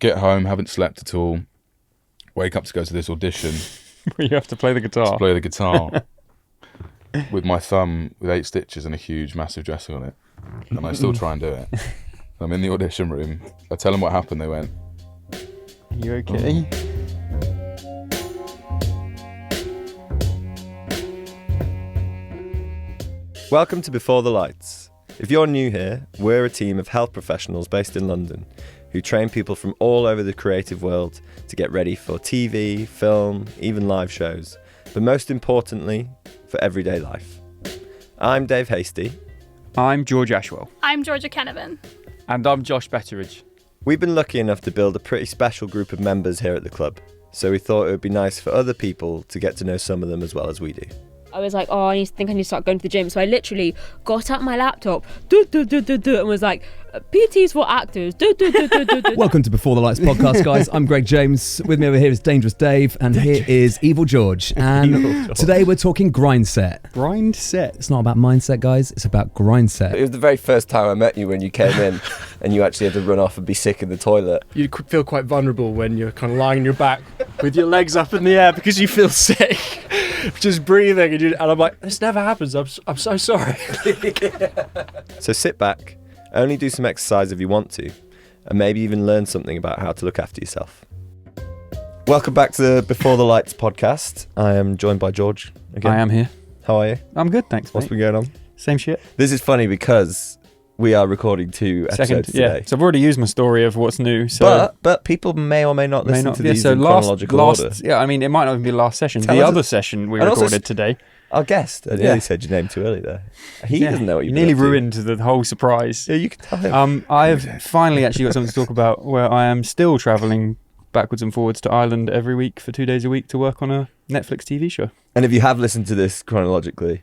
get home, haven't slept at all, wake up to go to this audition. Where you have to play the guitar. With my thumb with 8 stitches and a huge, massive dressing on it. And I still try and do it. I'm in the audition room. I tell them what happened. They went, You okay? Welcome to Before the Lights. If you're new here, we're a team of health professionals based in London who train people from all over the creative world to get ready for TV, film, even live shows, but most importantly, for everyday life. I'm Dave Hasty. I'm George Ashwell. I'm Georgia Canavan. And I'm Josh Betteridge. We've been lucky enough to build a pretty special group of members here at the club, so we thought it would be nice for other people to get to know some of them as well as we do. I was like, I need to start going to the gym. So I literally got out my laptop, and was like, PTs for actors. Welcome to Before the Lights podcast, guys. I'm Greg James. With me over here is Dangerous Dave, and here is Evil George. And today we're talking grind set. Grind set? It's not about mindset, guys. It's about grind set. It was the very first time I met you when you came in and you actually had to run off and be sick in the toilet. You feel quite vulnerable when you're kind of lying on your back with your legs up in the air because you feel sick, just breathing. And I'm like, this never happens. I'm so sorry. So sit back, only do some exercise if you want to, and maybe even learn something about how to look after yourself. Welcome back to the Before the Lights podcast. I am joined by George again. I am here. How are you? I'm good, thanks, What's mate. been going on? Same shit. This is funny because we are recording 2 episodes today. Yeah. So I've already used my story of what's new. So But people may or may not listen to these in chronological order. Yeah, I mean, it might not even be last session. Tell the us other session we and also recorded today. Our guest. I nearly said your name too early there. He doesn't know what you've been nearly up to. ruined the whole surprise. Yeah, you can tell him. I've finally actually got something to talk about where I am still travelling backwards and forwards to Ireland every week for 2 days a week to work on a Netflix TV show. And if you have listened to this chronologically,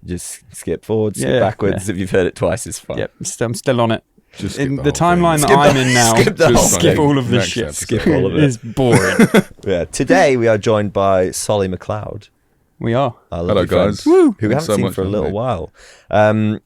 just skip forward, skip backwards. If you've heard it twice, it's fine. Yep, I'm still on it. just In skip the timeline that I'm in now, skip the whole skip thing. all of this Next shit. episode. Skip all of it. It's boring. Yeah. Today we are joined by Solly McLeod, We are. our lovely Hello, guys. friend, who we Thanks haven't so seen much for a for little having while.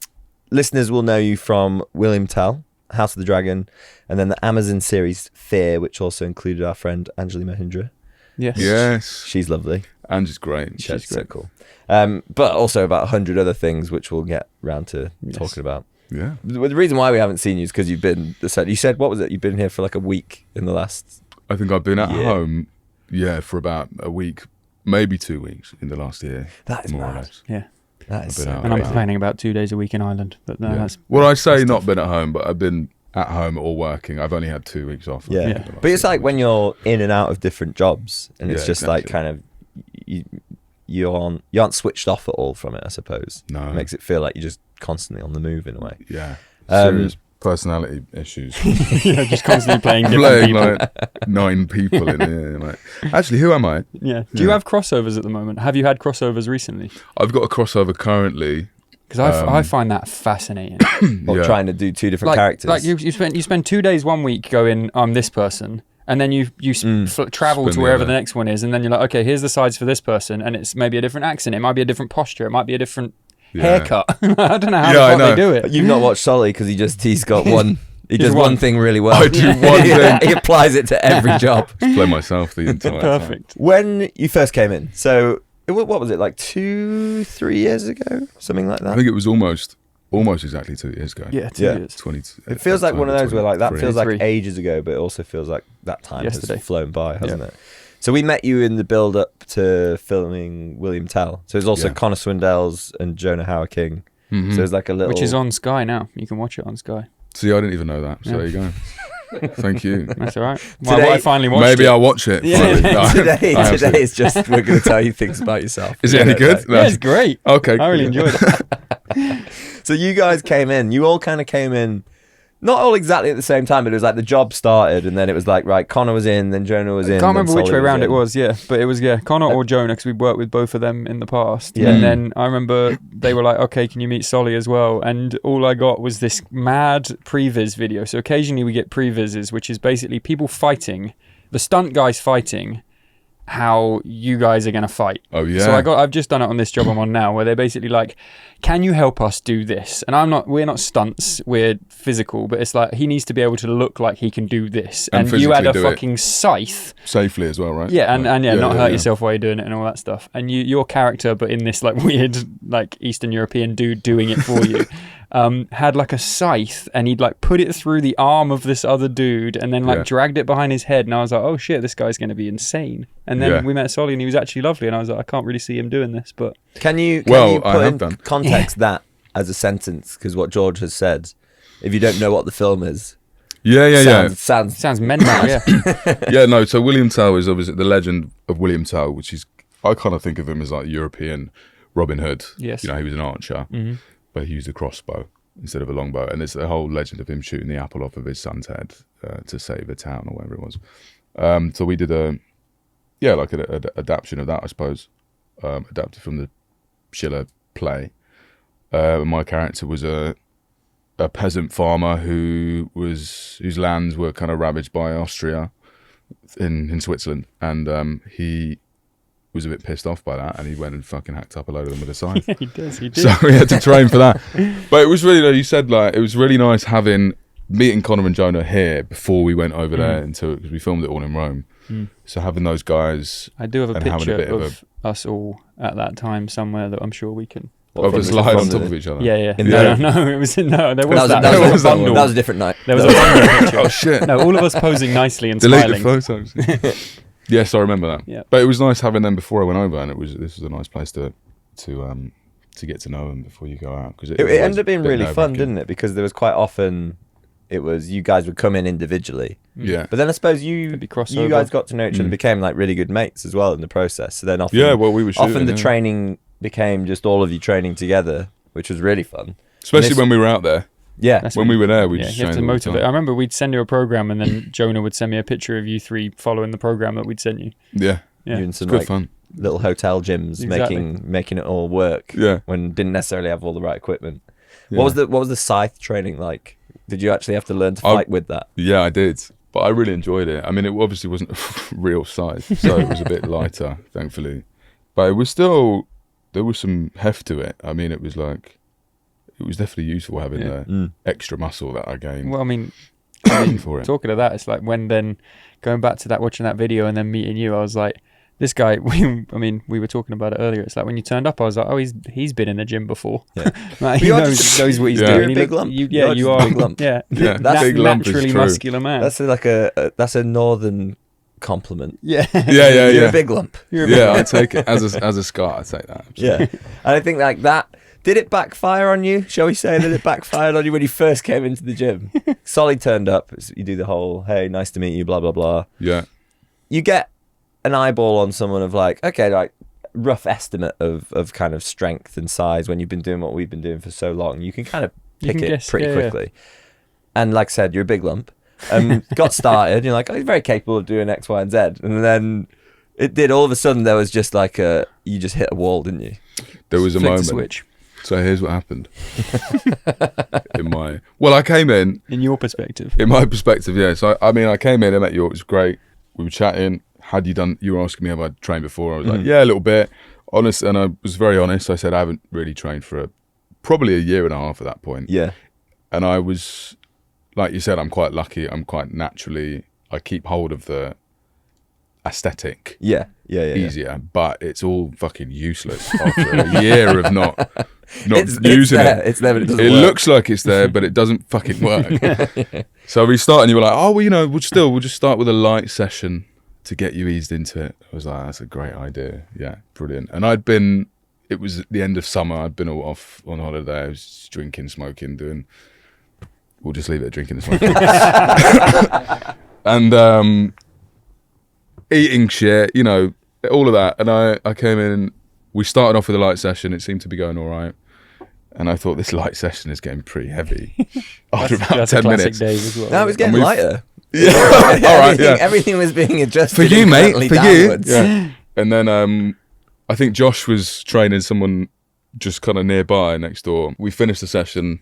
Listeners will know you from William Tell, House of the Dragon, and then the Amazon series Fear, which also included our friend Angelina Jolie. Yes. Yes. She's lovely. Angie's great. She's so cool. But also about 100 other things, which we'll get round to talking about. Yeah. The reason why we haven't seen you is because you've been, you said, what was it? You've been here for like a week in the last... I think I've been at Yeah. home, for about a week, maybe 2 weeks in the last year. That is more or mad. less. Yeah. That is I've been so out. And I'm Wow. complaining about 2 days a week in Ireland. But no, Yeah. that's... Well, I say that's not tough. been at home, but I've been at home or working. I've only had 2 weeks off. I Yeah. think, in the last But it's 6 like when weeks. you're in and out of different jobs and it's Yeah, just like exactly. kind of, you aren't switched off at all from it, I suppose. No. It makes it feel like you're just constantly on the move in a way. Yeah. Um, Serious personality issues. Yeah, just constantly playing different Playing people. like 9 people in here. Like, actually, who am I? Yeah. Do you Yeah. have crossovers at the moment? Have you had crossovers recently? I've got a crossover currently. Because I find that fascinating. Or Yeah. trying to do 2 different characters. Like you spend 2 days one week going, I'm this person, and then you travel Spend to the wherever other. the next one is, and then you're like, okay, here's the sides for this person, and it's maybe a different accent, it might be a different posture, it might be a different haircut. I don't know how Yeah, I the fuck they know. do it. You've not watched Solly because he's got one. He Just does one one. thing really well. I do one thing. He applies it to every job. Just play myself the entire time. Perfect. When you first came in, so what was it, like 2-3 years ago, something like I that? think it was almost exactly 2 years ago. Yeah, 2 Yeah. years. 20. It feels like one of those where like that 23. feels like 23. ages ago, but it also feels like that time Yesterday. has flown by, hasn't it? So we met you in the build-up to filming William Tell. So it's also Yeah. Connor Swindells and Jonah Howard King. Mhm. So it's like a little... Which is on Sky now. You can watch it on Sky. See, I didn't even know that. So Yeah. there you go. Thank you. That's all right. Today- I finally watched Maybe it. I'll watch it. Yeah. finally. No, today I absolutely- is just we're going to tell you things about yourself. Is it any good? Yeah, it's great. Okay. I really cool. enjoyed it. So you guys came in. You all kind of came in, not all exactly at the same time, but it was like the job started, and then it was like, right, Connor was in, then Jonah was in. I can't remember then which Solly way around in. it was, yeah. But it was, Connor or Jonah, because we'd worked with both of them in the past. Yeah. And then I remember they were like, okay, can you meet Solly as well? And all I got was this mad previs video. So occasionally we get previses, which is basically people fighting, the stunt guys fighting, how you guys are going to fight. Oh yeah. So I've just done it on this job I'm on now, where they're basically like, can you help us do this? And we're not stunts, we're physical, but it's like, he needs to be able to look like he can do this. And you had a physically do it. fucking scythe. Safely as well, right? Yeah, and not hurt yeah. yourself while you're doing it and all that stuff. And your character, but in this like weird like Eastern European dude doing it for you, had like a scythe, and he'd like put it through the arm of this other dude and then like dragged it behind his head. And I was like, oh shit, this guy's going to be insane. And then we met Solly and he was actually lovely. And I was like, I can't really see him doing this, but... Can you I put have in done. context that as a sentence? Because what George has said, if you don't know what the film is, sounds mental, yeah. Yeah, no, so William Tell is obviously the legend of William Tell, which is, I kind of think of him as like European Robin Hood. Yes. You know, he was an archer, but he used a crossbow instead of a longbow. And there's the whole legend of him shooting the apple off of his son's head to save a town or whatever it was. So we did an adaptation of that, I suppose, adapted from the Schiller play. My character was a peasant farmer whose lands were kind of ravaged by Austria in Switzerland, and he was a bit pissed off by that, and he went and fucking hacked up a load of them with a scythe. He did. So we had to train for that. But it was really, like you said, like it was really nice meeting Connor and Jonah here before we went over there because we filmed it all in Rome. So having those guys, I do have a and having picture a bit of us all at that time somewhere that I'm sure we can. of us lying on top of each other. Yeah. Yeah. No, it was there was that that. was a bundle. that was a different night. There was a bundle picture. Oh shit! No, all of us posing nicely and Delete smiling. the photos. Yes, I remember that. Yeah. But it was nice having them before I went over, and this was a nice place to get to know them before you go out, because It ended up being really fun, didn't it? Because there was quite often it was you guys would come in individually. Yeah. But then I suppose you It'd be crossover. guys got to know each other, became like really good mates as well in the process. So then often we were shooting, often the training became just all of you training together, which was really fun. especially when we were out there. Yeah. That's When we were there, we you just have trained to all the motivate. I time. remember we'd send you a program, and then Jonah would send me a picture of you three following the program that we'd sent you. Yeah, Yeah. Doing some it's good like fun. little hotel gyms, Exactly. making it all work. Yeah. When didn't necessarily have all the right equipment. Yeah. What was the scythe training like? Did you actually have to learn to fight with that? Yeah, I did, but I really enjoyed it. I mean, it obviously wasn't a real size, so it was a bit lighter, thankfully. But it was still, there was some heft to it. I mean, it was definitely useful having the extra muscle that I gained Well, I mean, for it. talking of that, it's like when then going back to that, watching that video and then meeting you, I was like, this guy, we were talking about it earlier. It's like when you turned up, I was like, oh, he's been in the gym before. Yeah. Like, he You're knows what he's Yeah. doing. You're a He big look- lump. You You're just are. a big lump. Yeah, Yeah, That's big lump is naturally true. muscular man. That's like that's a northern compliment. yeah. Yeah, You're a big lump. Yeah, I take it as a scar. I take that. Yeah. And I think like that. Did it backfire on you? Shall we say that it backfired on you when you first came into the gym? Solly turned up. You do the whole, hey, nice to meet you, blah, blah, blah. Yeah, You get an eyeball on someone of like, okay, like rough estimate of kind of strength and size when you've been doing what we've been doing for so long. You can kind of You pick can it guess, pretty yeah. quickly. And like I said, you're a big lump. Got started. You're like, oh, he's very capable of doing X, Y, and Z. And then it did. All of a sudden, there was just like you just hit a wall, didn't you? there was a Flick the moment. switch. So here's what happened. I came in. In your perspective. In my perspective, yeah. So I came in, I met you, it was great. We were chatting. You were asking me have I trained before? I was like, yeah, a little bit. Honest, and I was very honest. I said I haven't really trained for probably a year and a half at that point. Yeah. And I was, like you said, I'm quite lucky. I'm quite naturally, I keep hold of the aesthetic Yeah. easier, but it's all fucking useless after a year of not It's using there. it. It's there, but it doesn't It work. looks like it's there, but it doesn't fucking work. So we started, and you were like, oh, well, we'll just start with a light session to get you eased into it. I was like, that's a great idea. Yeah, brilliant. And it was at the end of summer, I'd been all off on holiday. I was just drinking, smoking, we'll just leave it at drinking and smoking. And eating shit, all of that. And I came in, we started off with a light session. It seemed to be going all right. And I thought, this light session is getting pretty heavy. After about That's 10 a classic minutes. Dave as well. No, it was getting we've- lighter. Yeah, all right, yeah. Everything was being adjusted For you, mate, incrementally for downwards. you. Yeah. And then I think Josh was training someone just kind of nearby next door. We finished the session,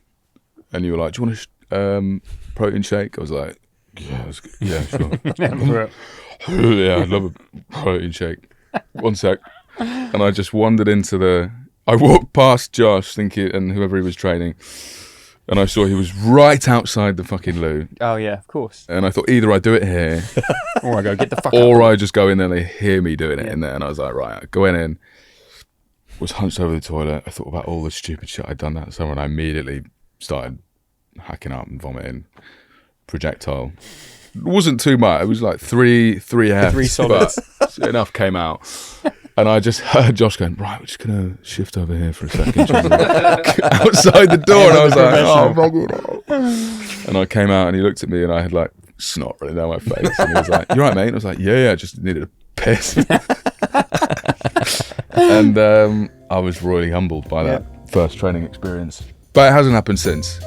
and you were like, do you want a protein shake? I was like, yeah, sure. Yeah, I'd love a protein shake. One sec. And I just wandered I walked past Josh thinking, and whoever he was training, and I saw he was right outside the fucking loo. Oh yeah, of course. And I thought either I do it here, Or I go get the fuck or out. I just go in there and they hear me doing it in there. And I was like, right, I go in, was hunched over the toilet. I thought about all the stupid shit I'd done that summer, and I immediately started hacking up and vomiting. Projectile. It wasn't too much. It was like three Fs, 3 solids. but enough came out. And I just heard Josh going, right, we're just going to shift over here for a second. Outside the door. And I was like, oh, fucking hell. And I came out and he looked at me and I had like snot running down my face. And he was like, you right, mate? And I was like, yeah, I just needed a piss. And I was royally humbled by that first training experience. But it hasn't happened since.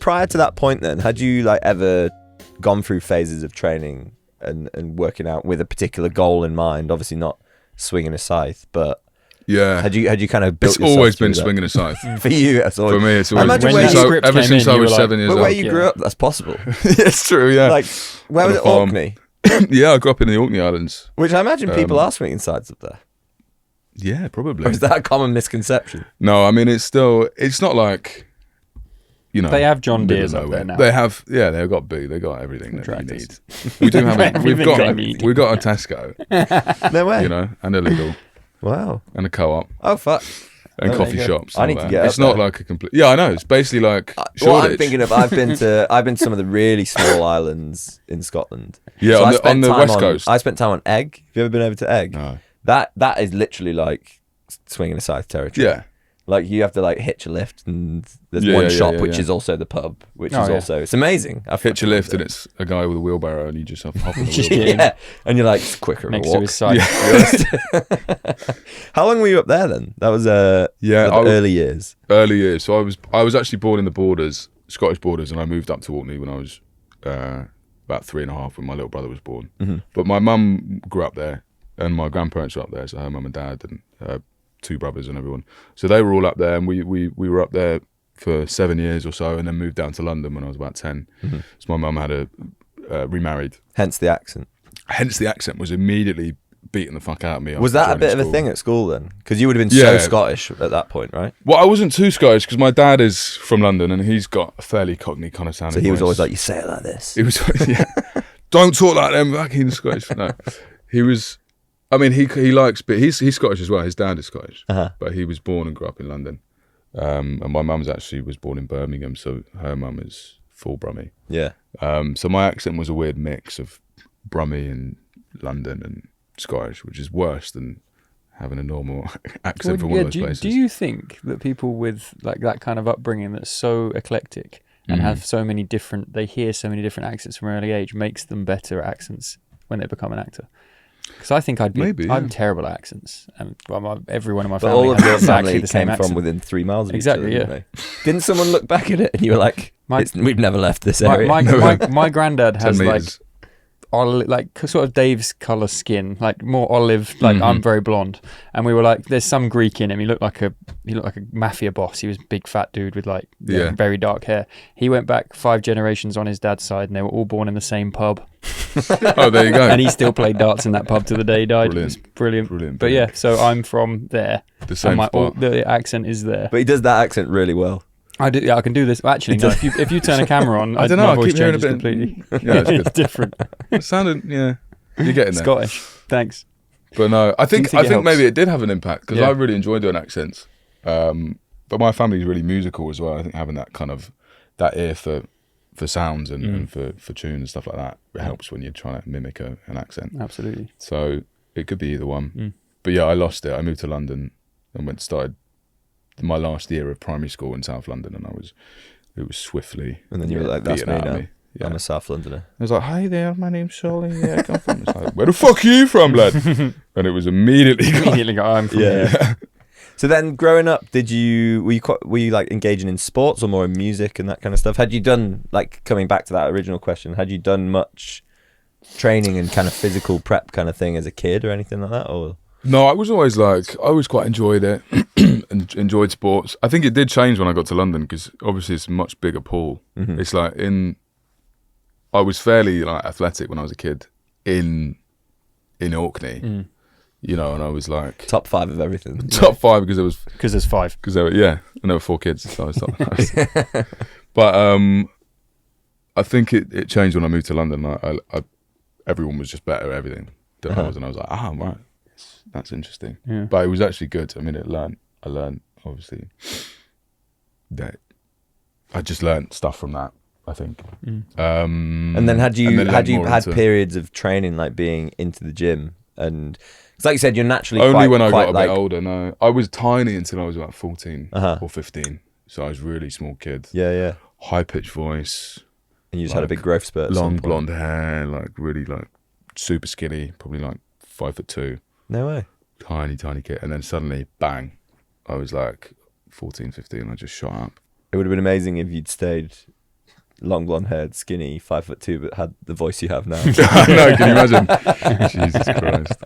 Prior to that point then, had you like ever gone through phases of training and working out with a particular goal in mind? Obviously not swinging a scythe, but Yeah. had you kind of built It's yourself always through been that? swinging a scythe. For you, that's always... For me, it's I always imagine been when the script ever came since in, I you was were 7 years But old. where you grew up, that's possible. It's true, yeah. Like, where On was a it? farm. Orkney? Yeah, I grew up in the Orkney Islands. Which I imagine people are swinging scythes up there. Yeah, Or probably. is that a common misconception? No, I mean, it's not like, you know. They have John middle Deere's of up nowhere. there now. They've got they've got everything that you Tractors. need. We do have Everything they need. we've got a Tesco, No way. you know, and a Lidl, Wow. and a co-op, Oh, fuck. and Oh, coffee there you go. shops. I and need all to that. get It's up not there. like a complete. Yeah, I know. It's basically like What Shoreditch. I'm thinking of, I've been to some of the really small islands in Scotland. Yeah, So I on spent the time west coast. I spent time on Egg. Have you ever been over to Egg? No. That is literally like swinging a scythe territory. Yeah. Like you have to like hitch a lift, and there's Yeah, one yeah, shop yeah, which yeah. is also the pub, which Oh, is yeah. also it's amazing. I've Hitch a fucking lift, loved and it. it's a guy with a wheelbarrow, and you just have to hop on the Just wheelbarrow. get in. Yeah, and you're like it's quicker Next of to a his walk. side. How long were you up there then? That was Yeah, the early years. Early years. So I was actually born in the Borders, Scottish Borders, and I moved up to Orkney when I was about 3.5 when my little brother was born. Mm-hmm. But my mum grew up there, and my grandparents were up there, so her mum and dad and her 2 brothers and everyone. So they were all up there, and we were up there for 7 years or so, and then moved down to London when I was about 10. Mm-hmm. So my mum had remarried. Hence the accent. Hence the accent was immediately beating the fuck out of me. Was after that a bit joining of a school. thing at school then? Because you would have been so Yeah. Scottish at that point, right? Well, I wasn't too Scottish because my dad is from London, and he's got a fairly Cockney kind of sounding So he was voice. always like, "You say it like this." He was, yeah. Don't talk like them fucking Scottish. No, he was. I mean, he likes, but he's Scottish as well. His dad is Scottish, Uh-huh. but he was born and grew up in London. And my mum's actually was born in Birmingham, so her mum is full Brummie. Yeah. So my accent was a weird mix of Brummie and London and Scottish, which is worse than having a normal accent from one of those places. Do you think that people with like that kind of upbringing that's so eclectic and Mm-hmm. have so many different, they hear so many different accents from an early age, makes them better at accents when they become an actor? Because I think I'd be. Maybe, I'm yeah. terrible at accents, and everyone in my But family all of has your exactly family the same came accent. from within 3 miles of Exactly, each other, yeah. didn't they? Didn't someone look back at it and you were like, "We've never left this area"? My granddad 10 has like metres. like sort of Dave's colour skin, like more olive. Like Mm-hmm. I'm very blonde, and we were like, "There's some Greek in him." He looked like a mafia boss. He was a big fat dude with like Yeah. very dark hair. He went back 5 generations on his dad's side, and they were all born in the same pub. Oh, there you go. And he still played darts in that pub to the day he died. Brilliant. It was brilliant. Brilliant, But brilliant. yeah, so I'm from there, The same and spot. the accent is there. But he does that accent really well. I do. Yeah, I can do this. Actually, no. If you turn a camera on, I don't know. my I voice keep hearing a changes bit. completely. Yeah, it's It's good. different. It sounded, yeah. You're getting there. Scottish. Thanks. But no, I think think it helps? maybe it did have an impact because Yeah. I really enjoy doing accents. But my family's really musical as well. I think having that kind of that ear for sounds and for tune and stuff like that, it helps when you're trying to mimic an accent. Absolutely. So it could be either one. But yeah, I lost it. I moved to London and started my last year of primary school in South London, and it was swiftly. And then you were like, "That's beaten me out of now. Yeah. I'm a South Londoner." I was like, "Hi there, my name's Charlie. Yeah, I come from." It's like, "Where the fuck are you from, lad?" And it was immediately gone. Immediately go, I'm from here. So then, growing up, were you like engaging in sports or more in music and that kind of stuff? Had you done, like, coming back to that original question, had you done much training and kind of physical prep kind of thing as a kid or anything like that? Or No, I was always I always quite enjoyed it and enjoyed sports. I think it did change when I got to London because obviously it's a much bigger pool. Mm-hmm. It's like I was fairly like athletic when I was a kid in Orkney, you know, and I was like Top 5 of everything. top 5 because there was Because there's 5. because there were and there were 4 kids, so I was top. But I think it changed when I moved to London. I everyone was just better at everything than I was, and I was like, right, that's interesting. Yeah. But it was actually good. I mean, I learned obviously that I just learned stuff from that, I think. And then had you had periods of training, like being into the gym? And because like you said, you're naturally only when I quite got a bit older. No, I was tiny until I was about 14 Uh-huh. or 15. So I was really small kid. Yeah. High pitched voice, And you just had a big growth spurt. at some long point. blonde hair, like really like super skinny, probably like 5'2". No way. Tiny kid. And then suddenly, bang, I was like 14, 15. I just shot up. It would have been amazing if you'd stayed long blonde haired, skinny, 5'2", but had the voice you have now. I know, can you imagine? Jesus Christ.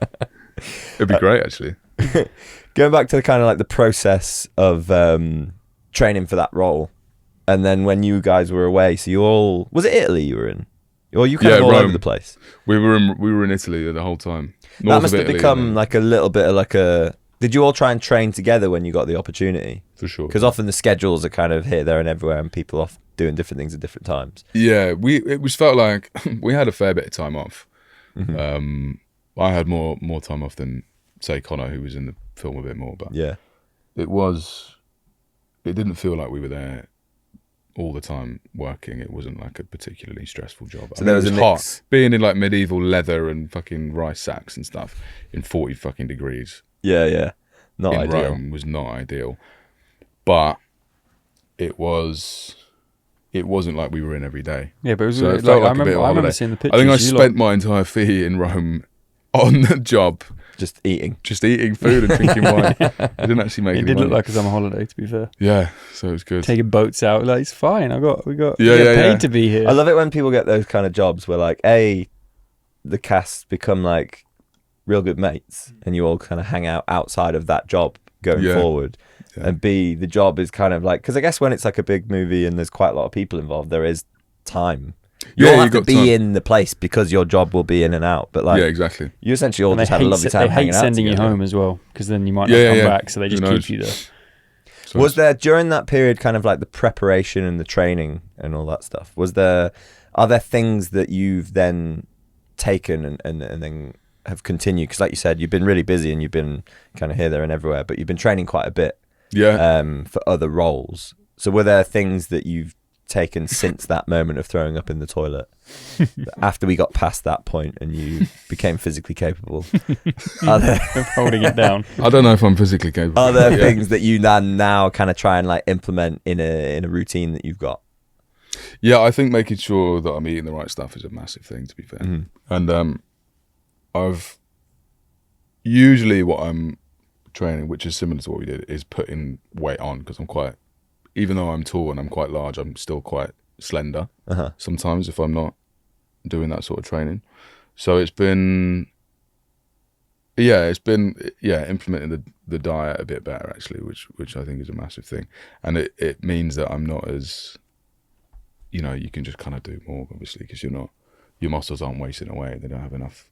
It'd be great, actually. Going back to the kind of like the process of training for that role, and then when you guys were away, so you all, was it Italy you were in, or you kind of all Rome. over the place? We were in Italy the whole time. That must have become like a little bit of like a. Did you all try and train together when you got the opportunity? For sure. Because often the schedules are kind of here, there, and everywhere, and people off doing different things at different times. Yeah, it was felt like we had a fair bit of time off. Mm-hmm. I had more time off than say Connor, who was in the film a bit more, but Yeah. it didn't feel like we were there all the time working. It wasn't like a particularly stressful job. So there was it a hot. mix. Being in like medieval leather and fucking rice sacks and stuff in 40 fucking degrees Yeah. Not in ideal. Rome was not ideal. But it wasn't like we were in every day. Yeah, but it was So it like, felt I like a bit of a remember holiday. seeing the I pictures. think I You spent my entire fee in Rome on the job, Just eating. just eating food and drinking wine. I didn't actually make It any did look money. like a summer holiday, to be fair. Yeah, so it was good. Taking boats out, like it's fine. We got Yeah, get paid yeah. to be here. I love it when people get those kind of jobs where like the cast become like real good mates and you all kind of hang out outside of that job going Yeah. forward. Yeah. And B, the job is kind of like, because I guess when it's like a big movie and there's quite a lot of people involved, there is time. You Yeah, all you have to got be time. in the place because your job will be in and out. But like, Yeah, exactly. you essentially all And just had a lovely time They hanging hate out sending you together. home as well, because then you might not Yeah, come yeah. back. So they just Who knows? keep you there. So Was there during that period kind of like the preparation and the training and all that stuff? Are there things that you've then taken and then have continued? Because like you said, you've been really busy and you've been kind of here, there, and everywhere, but you've been training quite a bit for other roles. So were there things that you've taken since that moment of throwing up in the toilet, after we got past that point and you became physically capable? Are there Holding it down. I don't know if I'm physically capable. Are there Yeah. things that you now kind of try and like implement in a routine that you've got? Yeah, I think making sure that I'm eating the right stuff is a massive thing, to be fair. Mhm. And I've usually what I'm training, which is similar to what we did, is putting weight on, because I'm quite, even though I'm tall and I'm quite large, I'm still quite slender Uh-huh. sometimes if I'm not doing that sort of training. So it's been implementing the diet a bit better actually, which I think is a massive thing, and it means that I'm not as, you can just kind of do more obviously, because your muscles aren't wasting away, they don't have enough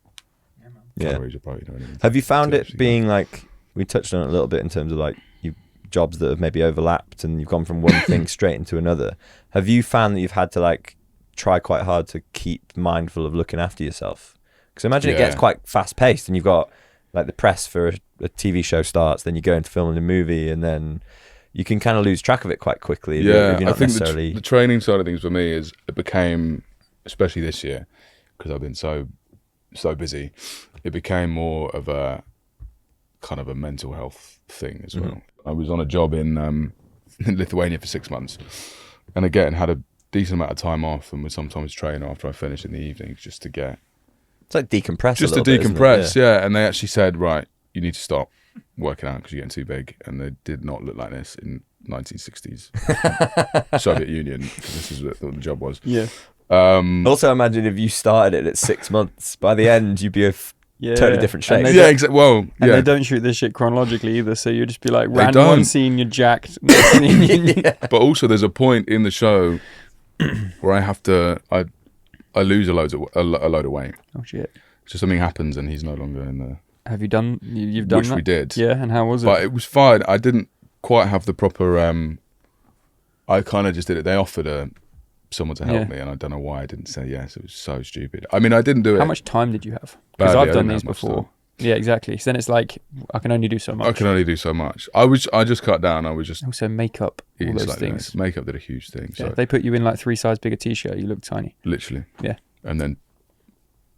calories or protein or anything. Have you found to it actually being like, we touched on it a little bit in terms of like you jobs that have maybe overlapped and you've gone from one thing straight into another? Have you found that you've had to like try quite hard to keep mindful of looking after yourself? Because I imagine it gets Yeah. quite fast paced, and you've got like the press for a TV show starts, then you go into filming a movie, and then you can kind of lose track of it quite quickly. If you're I not think necessarily. the training side of things for me is, it became, especially this year, because I've been so busy, it became more of a kind of a mental health thing as well. I was on a job in Lithuania for 6 months, and again had a decent amount of time off, and would sometimes train after I finished in the evenings just to get It's like decompress. just a to little bit, isn't it? decompress. Yeah, and they actually said, right, you need to stop working out because you're getting too big, and they did not look like this in 1960s Soviet Union, because this is what the job was. Yeah. Also, imagine if you started it at 6 months. By the end, you'd be a totally different shape. And they Yeah, don't- exactly. Well, And yeah. they don't shoot this shit chronologically either, so you'll just be like, They random don't. one scene, you're jacked. Next scene, Yeah. But also, there's a point in the show where I I lose a load of weight. Oh shit! So something happens and he's no longer in the. Have you done? You've done which that? we did. Yeah, and how was it? But it was fine. I didn't quite have the proper. I kind of just did it. They offered someone to help me, and I don't know why I didn't say yes. It was so stupid. I mean, I didn't do it. How much time did you have? Because Badly, I've I done didn't these have much before. time. Yeah, exactly. So then it's like I can only do so much. I can only do so much. I just cut down. I was just Also makeup, all eating those slightly things. less. Makeup did a huge thing. Yeah, So they put you in like 3 size bigger t-shirt. You look tiny. literally. Yeah. And then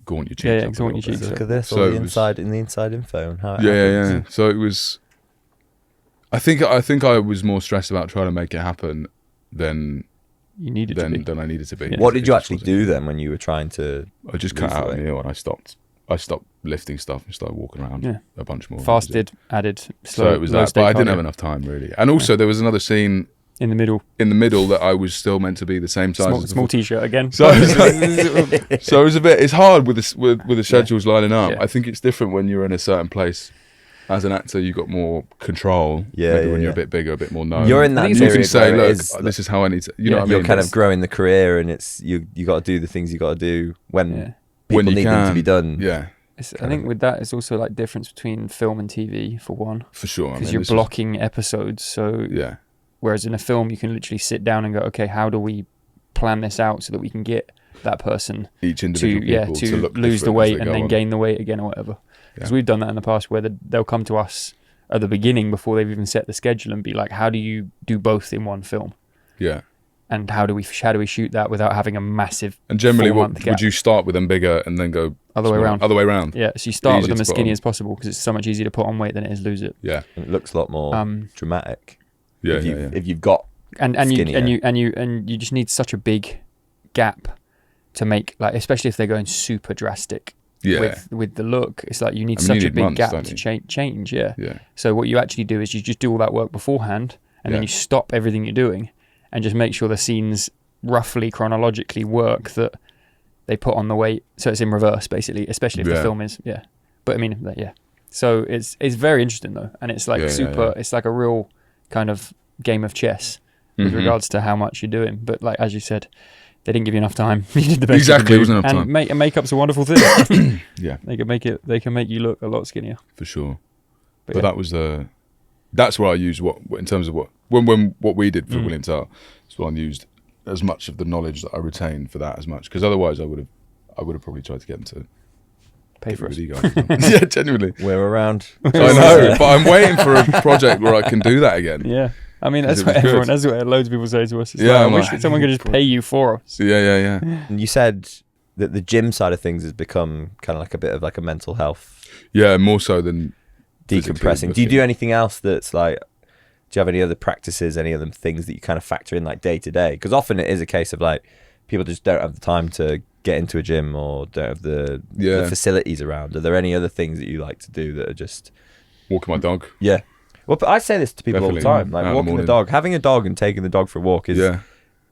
gaunt your cheeks. Yeah, up a gaunt little your bit. cheeks Look at this, So all it the was- inside info and how it Yeah, happens. yeah. So it was. I think I was more stressed about trying to make it happen than You needed to be. I needed to be. Yeah. What It did you just actually wasn't. do then when you were trying to? I just lose cut the out a weight? meal and I stopped lifting stuff and started walking around Yeah. a bunch more. Fasted, added, slow, So it was low that, stake but I didn't cardio have enough time really. And also there was another scene in the middle. in the middle that I was still meant to be the same size. Small, as small t-shirt again. So, so it was a bit. It's hard with the schedules lining up. Yeah. I think it's different when you're in a certain place. As an actor, you got more control. Yeah, maybe yeah, when you're yeah. a bit bigger, a bit more known. You're in that I think you it's period can say, where it "Look, is, this is how I need to." You know Yeah, what I you're mean? kind of It's- growing the career, and it's you got to do the things you got to do when Yeah. people when you need can them to be done. Yeah, I think with that, it's also like difference between film and TV for one, for sure. because I mean, you're this is- blocking episodes. So Yeah, whereas in a film, you can literally sit down and go, okay, how do we plan this out so that we can get that person each to individual people to look lose the different as weight they and go then on. gain the weight again or whatever. Because Yeah. we've done that in the past where they'll come to us at the beginning before they've even set the schedule and be like, how do you do both in one film? Yeah, And how do we shoot that without having a massive and generally, 4-month what gap? would you start with them bigger and then go Other way smaller? around. Other way around. Yeah, so you start with Easier them to as put skinny on. as possible because it's so much easier to put on weight than it is lose it. Yeah, And it looks a lot more dramatic. yeah, if, yeah. if you've got And Skinnier. you just need such a big gap to make, like, especially if they're going super drastic Yeah. with the look. It's like you need I mean, such you a need big months, gap don't to you? change. Yeah. Yeah. So what you actually do is you just do all that work beforehand, and then Yeah. you stop everything you're doing, and just make sure the scenes roughly chronologically work that they put on the weight, so it's in reverse basically. Especially if the Yeah. film is But I mean yeah. So it's very interesting though, and it's like Yeah, yeah, super. yeah. It's like a real kind of game of chess with Mhm. regards to how much you're doing. But like as you said, they didn't give you enough time. You did the best. Exactly, you it could do. wasn't enough time. And makeup's a wonderful thing. Yeah, They can make you look a lot skinnier. for sure. But But yeah. that was that's where I used what in terms of what we did for William Tell. So I used as much of the knowledge that I retained for that as much, because otherwise I would have probably tried to get them to Pay for with us. you guys. Yeah, genuinely. we're around. I know, but I'm waiting for a project where I can do that again. Yeah. I mean, 'Cause that's it was what good. that's what loads of people say to us. It's Yeah, like, I I'm wish like, that someone could just pay you for us. Yeah. And you said that the gym side of things has become kind of like a bit of like a mental health Yeah, more so than physically decompressing. Do you looking. do anything else that's like? Do you have any other practices, any other things that you kind of factor in like day to day? Because often it is a case of like people just don't have the time to get into a gym or don't have the facilities around. Are there any other things that you like to do that are just walking my dog. yeah? Well, but I say this to people all the Definitely. time. Like Out in the walking the morning. dog, having a dog and taking the dog for a walk is Yeah,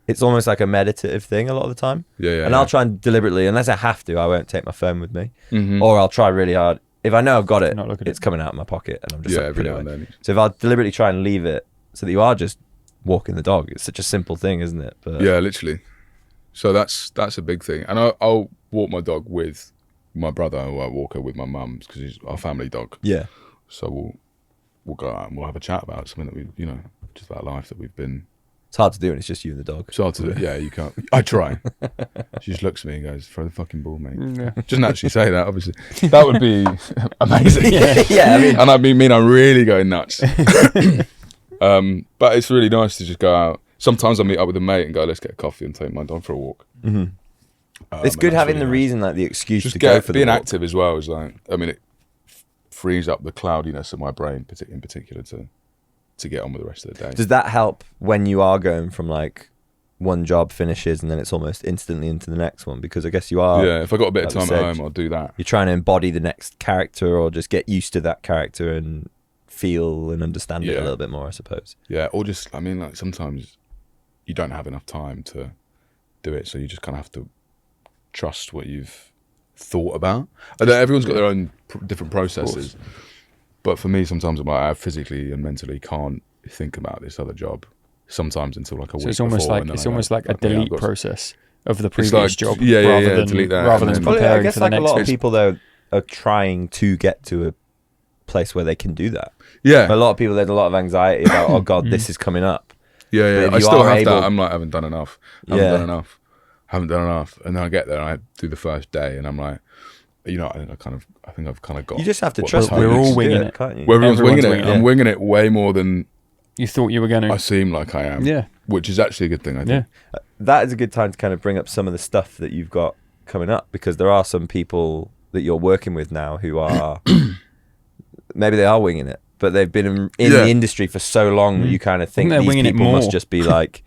it's almost like a meditative thing a lot of the time. yeah. And I'll try and deliberately, unless I have to, I won't take my phone with me, Mhm. or I'll try really hard. If I know I've got it, Not look at it's coming out of my pocket, and I'm just yeah, like, every put it now away. and then. So if I deliberately try and leave it, so that you are just walking the dog, it's such a simple thing, isn't it? But Yeah, literally. So that's a big thing, and I'll walk my dog with my brother, or I walk her with my mum because he's our family dog. yeah, So we'll go out and we'll have a chat about something that we, just about life that we've been. it's hard to do, and it's just you and the dog. So hard to do. Yeah, you can't. I try. She just looks at me and goes, "Throw the fucking ball, mate." Yeah. Doesn't actually say that, obviously. That would be amazing. Yeah, I mean, And I mean I'm really going nuts. But it's really nice to just go out. Sometimes I meet up with a mate and go, "Let's get a coffee and take my dog for a walk." it's And good that's having really the nice. reason, like the excuse Just to go for the being walk. active as well is like, I mean, it frees up the cloudiness of my brain, in particular, to get on with the rest of the day. Does that help when you are going from like one job finishes and then it's almost instantly into the next one? Because I guess you are, Yeah, if I got a bit of like we time at said, home, I'll do that. you're trying to embody the next character or just get used to that character and feel and understand it a Yeah. little bit more, I suppose. Yeah, or just, I mean, like sometimes you don't have enough time to do it, so you just kind of have to trust what you've thought about. And everyone's got their own different processes, but for me, sometimes I'm like, I physically and mentally can't think about this other job. Sometimes until like a week. So it's almost before, like and then it's I go, almost like a "Okay, I've delete got-" process of the previous like, job, yeah, rather than delete that rather and than then- Well, I preparing guess for the like a next lot bit. of people though are trying to get to a place where they can do that. Yeah, A lot of people, there's a lot of anxiety about, oh God, this is coming up. But yeah. if I you still are have able- that. I'm like, I haven't done enough. Haven't done enough. And then I get there and I do the first day, and I'm like, you know, I think I've kind of got. You just have to what trust the that We're you time all can is. do winging it, it. can't you? Where everyone's Everyone's winging it. winging it. I'm winging it way more than You thought you were going I to. seem like I am. Yeah. Which is actually a good thing, I Yeah. think. That is a good time to kind of bring up some of the stuff that you've got coming up, because there are some people that you're working with now who are maybe they are winging it, but they've been in Yeah. the industry for so long that you kind of think they're these winging it people must more. just be like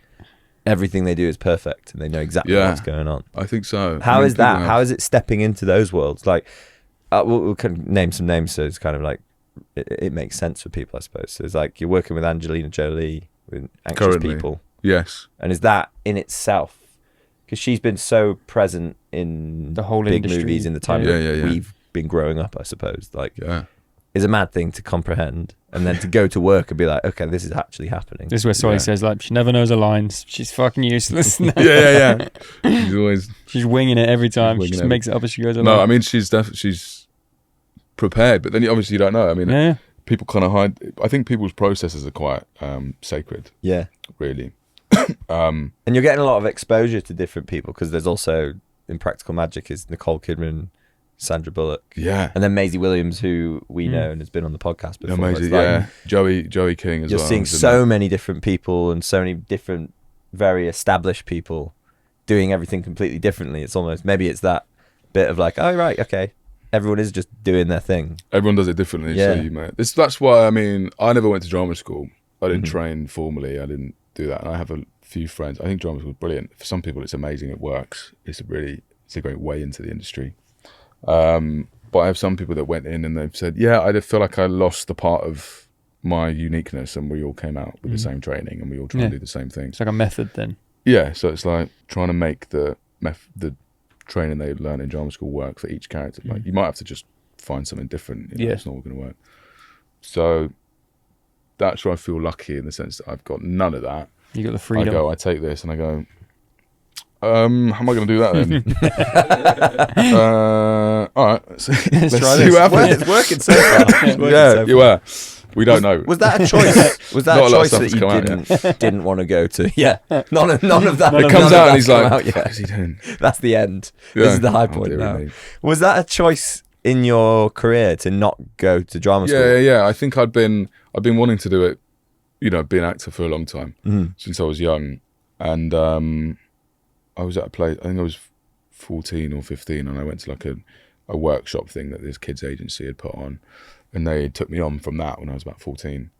everything they do is perfect and they know exactly Yeah. what's going on. I think so. How I mean, is that? people How have- is it stepping into those worlds? Like, we'll kind of name some names, so it's kind of like it makes sense for people, I suppose. So it's like you're working with Angelina Jolie, with anxious Currently. people, Yes. and is that in itself? Because she's been so present in The whole big industry. movies in the time Yeah, that yeah, yeah. we've been growing up, I suppose. Like, Yeah. is a mad thing to comprehend, and then to go to work and be like, okay, this is actually happening. This is where Solly Yeah. says, like, she never knows her lines. She's fucking useless. Yeah. She's always. She's winging it every time. She winging just it. makes it up as she goes along. No, I mean she's prepared, but then obviously you don't know. I mean, yeah. people kind of hide. I think people's processes are quite sacred, Yeah, really. and you're getting a lot of exposure to different people, because there's also in Practical Magic is Nicole Kidman, Sandra Bullock, Yeah. and then Maisie Williams, who we know and has been on the podcast before. Amazing. It's like, Yeah. Joey King as you're well. seeing isn't so it? many different people and so many different, very established people doing everything completely differently. It's almost, maybe it's that bit of like, oh right, okay, everyone is just doing their thing. Everyone does it differently. Yeah. So that's why, I mean, I never went to drama school. I didn't Mm-hmm. train formally. I didn't do that. And I have a few friends. I think drama school is brilliant. For some people, it's amazing. It works. It's a great way into the industry. But I have some people that went in and they've said, yeah, I feel like I lost the part of my uniqueness, and we all came out with the same training and we all try and Yeah. do the same things. It's like a method then. Yeah, so it's like trying to make the training they learn in drama school work for each character. Like you might have to just find something different. You know, Yeah. It's not going to work. So that's where I feel lucky in the sense that I've got none of that. You got the freedom. I take this and I go, how am I going to do that then? All right, let's try see this. what happens. It's working so far. It's working Yeah, so you far. were. We don't know. Was that a choice? Was that Not a a lot of choice stuff that has you come out didn't want to go to? Yeah, none of that. It none comes of out and that's he's come like, out what yet. is he doing? That's the end. Yeah. This is the high Oh, point dear now. me. Was that a choice in your career to not go to drama school? Yeah. I think I've been wanting to do it, be an actor for a long time since I was young, and I was at a place. I think I was 14 or 15, and I went to like a workshop thing that this kids agency had put on, and they took me on from that when I was about 14.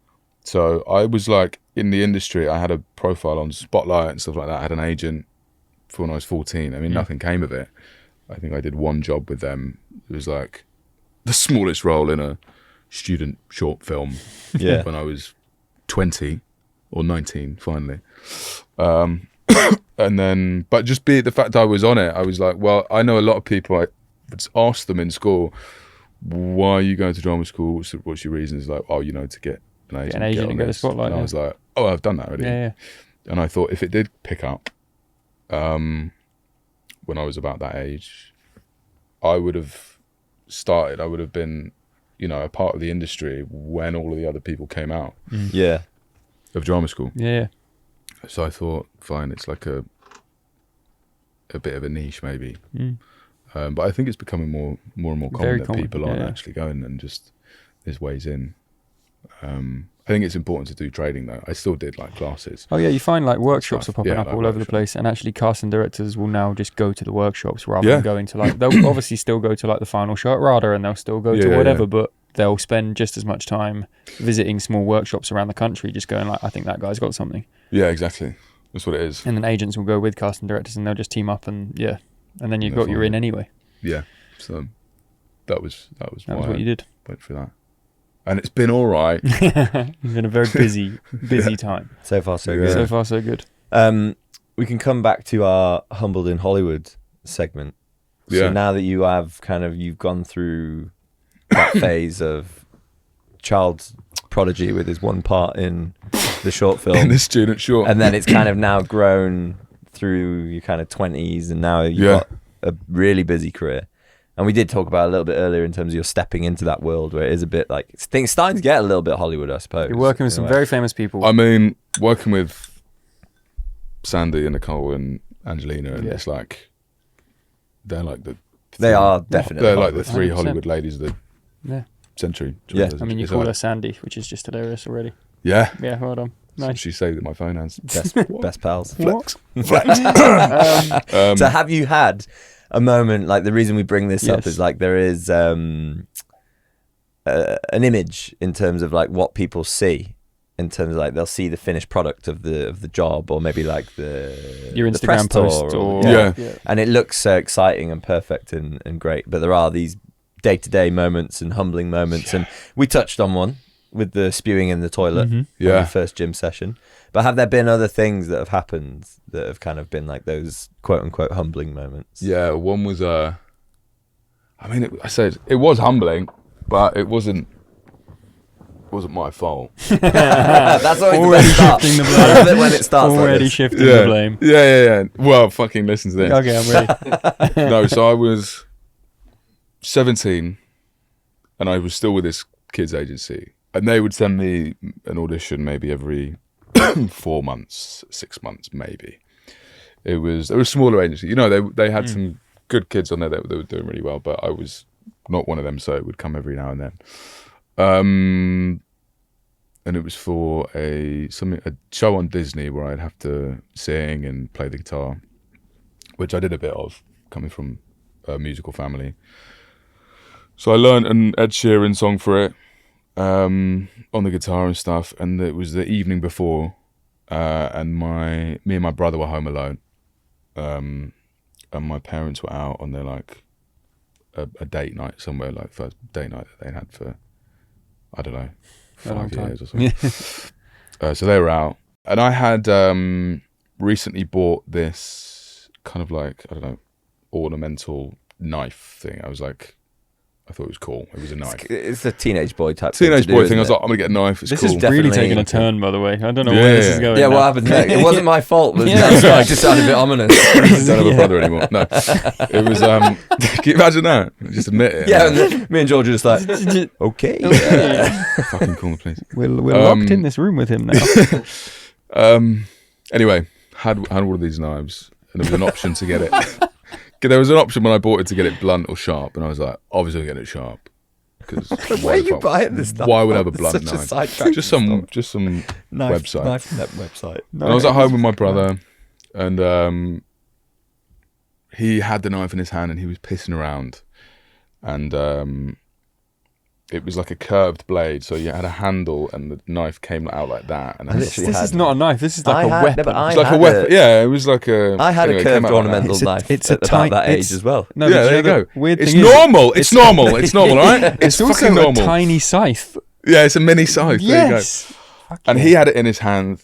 So I was like in the industry. I had a profile on Spotlight and stuff like that. I had an agent for when I was 14. I mean, nothing came of it. I think I did one job with them. It was like the smallest role in a student short film Yeah. when I was 20 or 19 finally. And then, but just be the fact I was on it, I was like, well, I know a lot of people. I would ask them in school, why are you going to drama school? What's your reason? It's like, oh, to get an agent, agent on and get the this. spotlight, And I yeah. was like, oh, I've done that already. Yeah. And I thought if it did pick up, when I was about that age, I would have started. I would have been, a part of the industry when all of the other people came out Yeah. of drama school. Yeah. So I thought, fine, it's like a bit of a niche maybe. But I think it's becoming more and more common Very that common, people aren't yeah. actually going, and just there's ways in. I think it's important to do training though. I still did like classes. Oh yeah, you find like workshops are Stuff. popping Yeah, up like all over the workshops. place, and actually casting directors will now just go to the workshops rather Yeah. than going to like, they'll obviously still go to like the final shot radar, and they'll still go to Yeah, whatever, yeah. but they'll spend just as much time visiting small workshops around the country, just going like, I think that guy's got something. Yeah, exactly. That's what it is. And then agents will go with casting directors, and they'll just team up, and and then you've They'll got your find in it. anyway. Yeah. So that was That why was what you did. I went for that. And it's been all right. It's been a very busy time. So far, so Yeah. good. So far, so good. We can come back to our Humbled in Hollywood segment. So Yeah. now that you have you've gone through that phase of child prodigy with his one part in the short film, In the student short. and then it's kind of now grown through your kind of 20s, and now you've got a really busy career. And we did talk about a little bit earlier in terms of your stepping into that world where it is a bit like things starting to get a little bit Hollywood, I suppose. You're working with some very famous people. I mean, working with Sandy and Nicole and Angelina, and it's like they're like they are definitely they're like the 100%. three Hollywood ladies of the century. Yeah. I mean, you It's call like- her Sandy, which is just hilarious already. Yeah. Yeah, well done. Nice. She saved it in my phone hands. best pals. Flex. So have you had a moment, like the reason we bring this up Yes. is like there is an image in terms of like what people see, in terms of like they'll see the finished product of the job, or maybe like Your the press Instagram post tour, or Yeah. and it looks so exciting and perfect and great, but there are these day-to-day moments and humbling moments, and we touched on one with the spewing in the toilet on Yeah. the first gym session. But have there been other things that have happened that have kind of been like those quote-unquote humbling moments? Yeah, one was I mean, I said it was humbling, but it wasn't my fault. That's always Already the best start. shifting the blame. I love it when it starts like Already this. shifting the blame. Yeah. Well, fucking listen to this. Okay, I'm ready. No, so I was 17, and I was still with this kids agency, and they would send me an audition maybe every 4 months, 6 months, maybe. They were a smaller agency, you know. They had some good kids on there that they were doing really well, but I was not one of them, so it would come every now and then. And it was for a show on Disney where I'd have to sing and play the guitar, which I did a bit of, coming from a musical family. So I learned an Ed Sheeran song for it, on the guitar and stuff. And it was the evening before, and me and my brother were home alone, and my parents were out on their like a date night somewhere, like first date night that they'd had for, I don't know, 5 years or something. So they were out, and I had recently bought this kind of like, I don't know, ornamental knife thing. I thought it was cool. It was a knife. It's a teenage boy type Teenage thing. boy thing. I was like, I'm gonna get a knife. It's This cool. is definitely really taking a turn, by the way. I don't know where this is going. Yeah, what now. happened next? It wasn't my fault. But Yeah. it just sounded a bit ominous. I don't have a brother anymore. No, it was. Can you imagine that? Just admit it. Yeah, and then me and George are just like, okay. Fucking call the police. We're locked in this room with him now. Anyway, had all of these knives, and there was an option to get it. There was an option when I bought it to get it blunt or sharp, and I was like, obviously, get it sharp. Because Where are you buying this stuff? Why would I have a It's blunt such a knife? sidetrack Just to some Knife, website. Knife net website. And I was at home with my brother, and he had the knife in his hand, and he was pissing around, and it was like a curved blade, so you had a handle, and the knife came out like that. And I This literally had- is not a knife. This is like I a had- weapon. no, but I it's like a had weapon. Yeah, it was like a. I had anyway, a it came curved out like that. ornamental It's a- knife it's a at about tight- that age it's- as well. No, Yeah, but there you you know go. the weird It's thing is, normal. It's normal. It's normal, right? it's also fucking a normal. tiny scythe. Yeah, it's a mini scythe. Yes. There you go. And he had it in his hand,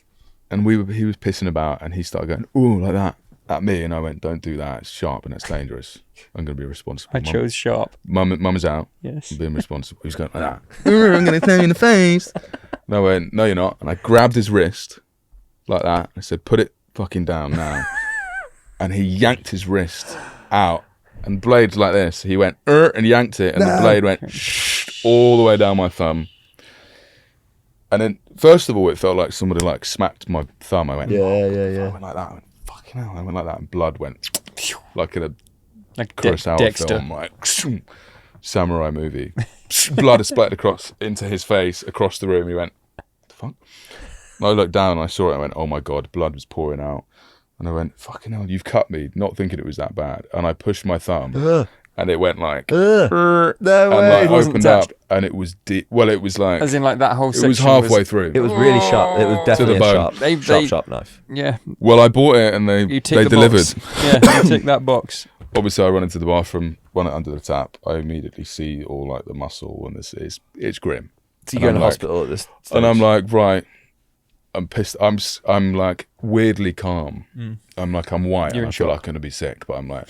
and he was pissing about, and he started going, ooh, like that, at me. And I went, don't do that. It's sharp and it's dangerous. I'm going to be responsible. I chose sharp. Mum is out. Yes. I'm being responsible. He was going like that. I'm going to throw you in the face. And I went, no, you're not. And I grabbed his wrist like that. I said, put it fucking down now. And he yanked his wrist out. And the blade's like this. He went, and yanked it. And the blade went all the way down my thumb. And then, first of all, it felt like somebody like smacked my thumb. I went, Yeah. I went like that. I went, fucking hell. I went like that. And blood went like in a Like Kurosawa Dexter. film, like samurai movie. Blood had splattered across into his face, across the room. He went, "The fuck?" And I looked down and I saw it. I went, "Oh my god!" Blood was pouring out, and I went, "Fucking hell, you've cut me!" Not thinking it was that bad. And I pushed my thumb, and it went like, No and way. like It wasn't opened up, attached. and it was deep. Well, it was like As in, like that whole it section was halfway through. It was really sharp. It was definitely a bone. sharp, They- sharp knife. Yeah. Well, I bought it, and You they tick the delivered. box. Yeah, you tick that box. Obviously, I run into the bathroom, run it under the tap. I immediately see all like the muscle, and it's grim. So you And go I'm in like- hospital at this stage. And I'm like, right, I'm pissed. I'm like weirdly calm. I'm like, I'm white. You're And in I feel shock. like I'm gonna be sick, but I'm like,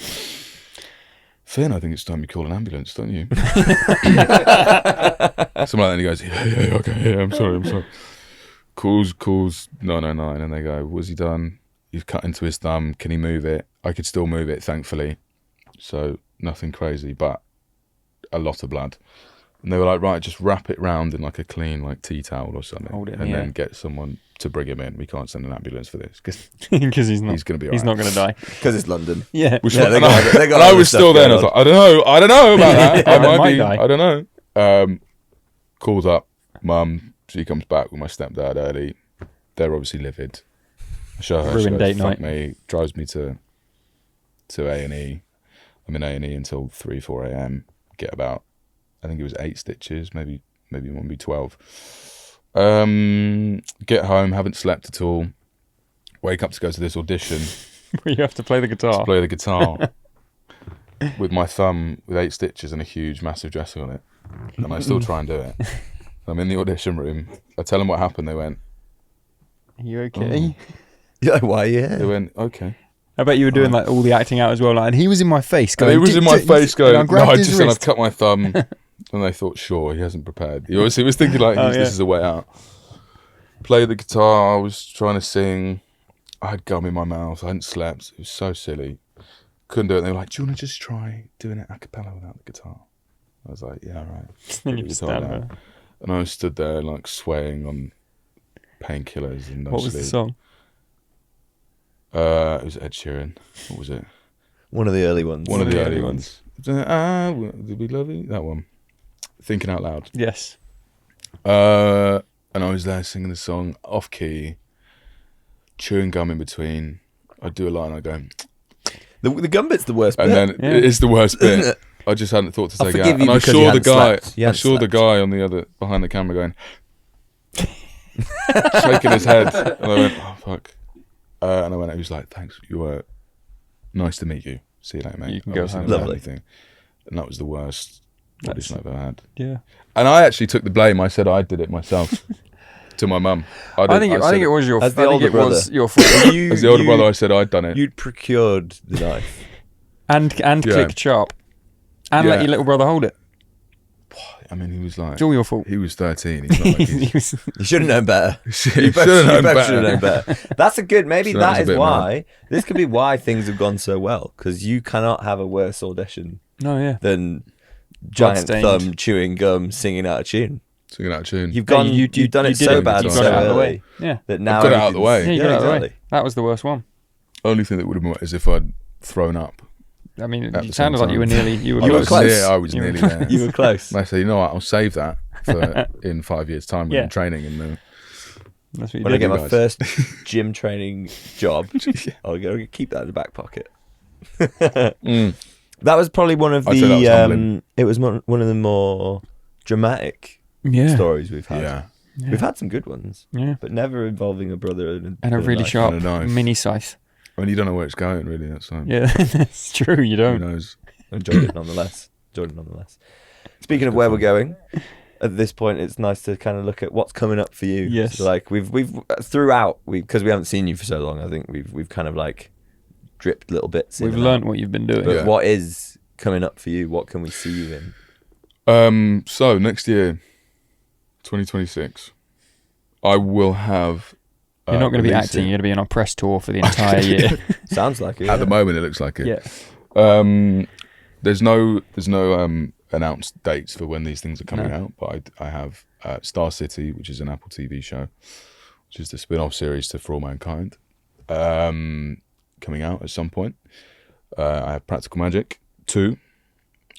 Finn, I think it's time you call an ambulance, don't you? Something like that. And he goes, yeah, okay, yeah, I'm sorry. Calls 999, and they go, what's he done? he's cut into his thumb. Can he move it? I could still move it, thankfully. So nothing crazy, but a lot of blood. And they were like, right, just wrap it round in like a clean like tea towel or something, Hold it in and the then air. get someone to bring him in. We can't send an ambulance for this because Because he's he's going to be He's alright. not going to die. Because it's London. Yeah. Which Yeah, one- they and got I, other- they got and I other was stuff still there, and I going was like, I don't know about that. I Might might die. be, I don't know. Calls up, mum. She comes back with my stepdad early. They're obviously livid. I show her. She Ruined goes, date fuck night. me. Drives me to A&E. I'm in A&E until 3-4 a.m. Get about, I think it was 8 stitches, maybe 12. Get home, haven't slept at all. Wake up to go to this audition You have to play the guitar. to play the guitar with my thumb with 8 stitches and a huge, massive dressing on it. And I still try and do it. I'm in the audition room. I tell them what happened. They went, Are you okay? Yeah, why are you here? they went, okay. I bet you were doing like all the acting out as well. Like, and he was in my face And going. he was in my face going, and I no, grabbed I his just said, I've wrist. cut my thumb. And they thought, sure, he hasn't prepared. He obviously was thinking like, Oh, this yeah. is a way out. Play the guitar. I was trying to sing. I had gum in my mouth. I hadn't slept. It was so silly. Couldn't do it. And they were like, do you want to just try doing it a cappella without the guitar? I was like, yeah, all right. Then you Put the just guitar stand down. there. And I stood there like swaying on painkillers and no What was the sleep. song? It was Ed Sheeran. What was it? One of the early ones. One of the Yeah. early ones. Did we love you? That one. Thinking Out Loud. Yes. And I was there singing the song off key, chewing gum in between. I'd do a line, I'd go, The gum bit's the worst bit. and then Yeah. it's the worst Isn't bit. it? I just hadn't thought to I'll take it forgive out. you And I because saw you the hadn't guy. slept. You I hadn't saw the slept. guy on the other behind the camera going, shaking his head, and I went, "Oh fuck!" And I went, "He was like, thanks. You were nice to meet you. See you later, mate." You can go Obviously home. never had Lovely. anything. And that was the worst audition I've ever had. Yeah. And I actually took the blame. I said I did it myself to my mum. I think it was your. As the I think older it was brother. your fault. You, As the older brother, I said I'd done it. You'd procured the knife. and Yeah. clicked sharp, and let Yeah. your little brother hold it. I mean, he was like, It's all your fault. he was 13. He's not like He he's, was- You should have known better. he should have known better. better. That's a good. Maybe So that was that a is bit why this could be why things have gone so well because you cannot have a worse audition no, yeah. than giant Bloodstained. thumb chewing gum singing out of tune. Singing out of tune. You've gone. you You've done you it did so it. bad You so got it out of the early way. Yeah. that now got it out of the way. Yeah, you Yeah, got it out of the way. exactly. That was the worst one. Only thing that would have been is if I'd thrown up. I mean, At it the sounded same like you were time. nearly. You were You were close. close. I was You were nearly close. there. You were close. And I said, you know what? I'll save that for in 5 years' time when Yeah. I'm training in the. That's what you When I did. get my guys. first gym training job, I'll go keep that in the back pocket. Mm. That was probably one of I'd say that was the. humbling. It was one of the more dramatic Yeah. stories we've had. Yeah. Yeah. We've had some good ones, Yeah. but never involving a brother and And a really knife. sharp And a knife. mini scythe. I mean, you don't know where it's going, really. That's fine. Yeah, that's true. You Who don't. knows? Enjoyed it nonetheless. Speaking of where we're going, at this point, it's nice to kind of look at what's coming up for you. Yes. So, like we've throughout because we haven't seen you for so long. I think we've kind of like dripped little bits. in We've and learnt out. what you've been doing. But Yeah. what is coming up for you? What can we see you in? So next year, 2026, I will have. You're not going to be releasing- acting. You're going to be on a press tour for the entire year. Sounds like it. At the moment, it looks like it. Yeah. There's no announced dates for when these things are coming No. out, but I have Star City, which is an Apple TV show, which is the spin-off series to For All Mankind, coming out at some point. I have Practical Magic 2,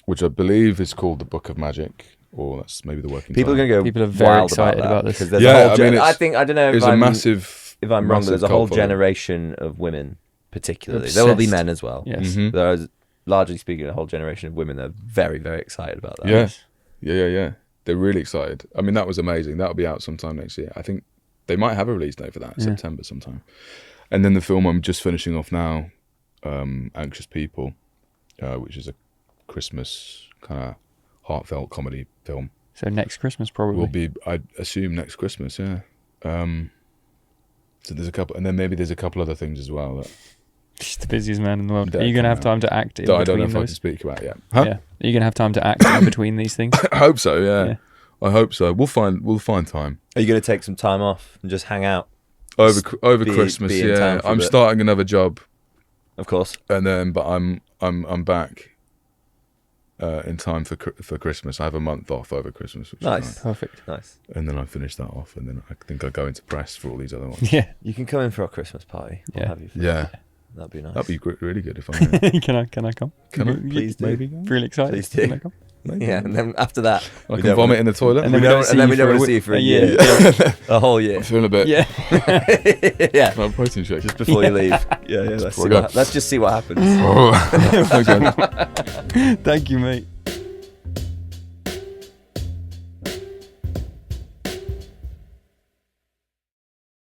which I believe is called The Book of Magic, or that's maybe the working People are title. going to go. People are very wild excited that, about this. because there's Yeah, a whole I mean, it's- I don't know It's if a I'm massive. if I'm wrong, but there's a massive whole cult following. generation of women, particularly. There will be Obsessed. men as well. Yes. Mhm. There is, largely speaking, a whole generation of women that are very, very excited about that. Yeah. Yeah. They're really excited. I mean, that was amazing. That'll be out sometime next year. I think they might have a release date for that, Yeah. September sometime. And then the film I'm just finishing off now, Anxious People, which is a Christmas kind of heartfelt comedy film. So next Christmas, probably. Will be, I assume, next Christmas. Yeah. So there's a couple, and then maybe there's a couple other things as well that She's the busiest man in the world. That Are you going to have coming time to act in I don't between know if I can those? speak about yet. Yeah. Are you going to have time to act in between these things? I hope so. Yeah. Yeah. I hope so. We'll find time. Are you going to take some time off and just hang out? over be Christmas. in town Yeah, for a I'm bit. starting another job, Of course. and then but I'm back in time for Christmas. I have a month off over Christmas, which Nice. is nice. Perfect. Nice. And then I finish that off, and then I think I'll go into press for all these other ones. Yeah. You can come in for our Christmas party. We'll Yeah. have you for Yeah, that. That'd be nice. that'd be really good if I'm here. Can I come? Can I? Please do. Maybe go? Really excited. Please do. Can I come? Maybe. Yeah, and then after that, I we can don't vomit wanna- in the toilet. And then we we don't, don't and then see we you don't for want a to see you for a year. year. A whole year. I'm feeling a bit. Yeah. Yeah. No, protein shake. Just before you leave. Yeah, let's before we go. just see what happens. Oh. Thanks, man. Thank you, mate.